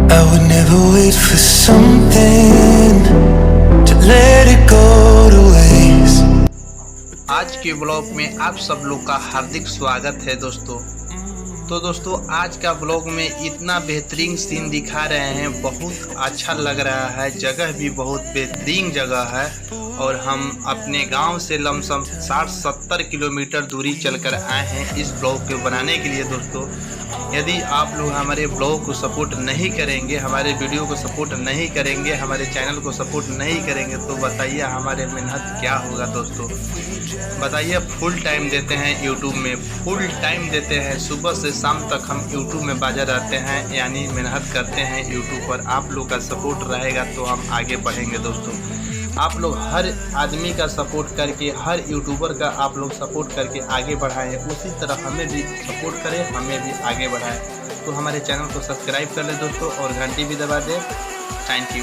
I would never wait for something to let it go to waste. आज के blog में आप सब लोग का हार्दिक स्वागत है दोस्तों। तो दोस्तों आज का ब्लॉग में इतना बेहतरीन सीन दिखा रहे हैं, बहुत अच्छा लग रहा है। जगह भी बहुत बेहतरीन जगह है और हम अपने गांव से लमसम 60-70 किलोमीटर दूरी चलकर आए हैं इस ब्लॉग को बनाने के लिए। दोस्तों यदि आप लोग हमारे ब्लॉग को सपोर्ट नहीं करेंगे, हमारे वीडियो को सपोर्ट नहीं करेंगे, हमारे चैनल को सपोर्ट नहीं करेंगे तो बताइए हमारे मेहनत क्या होगा। दोस्तों बताइए, फुल टाइम देते हैं यूट्यूब में, फुल टाइम देते हैं, सुबह से शाम तक हम यूट्यूब में बाजा रहते हैं, यानी मेहनत करते हैं यूट्यूब पर। आप लोग का सपोर्ट रहेगा तो हम आगे बढ़ेंगे। दोस्तों आप लोग हर आदमी का सपोर्ट करके, हर यूट्यूबर का आप लोग सपोर्ट करके आगे बढ़ाएं, उसी तरह हमें भी सपोर्ट करें, हमें भी आगे बढ़ाएं। तो हमारे चैनल को सब्सक्राइब कर लें दोस्तों और घंटी भी दबा दें। Thank you.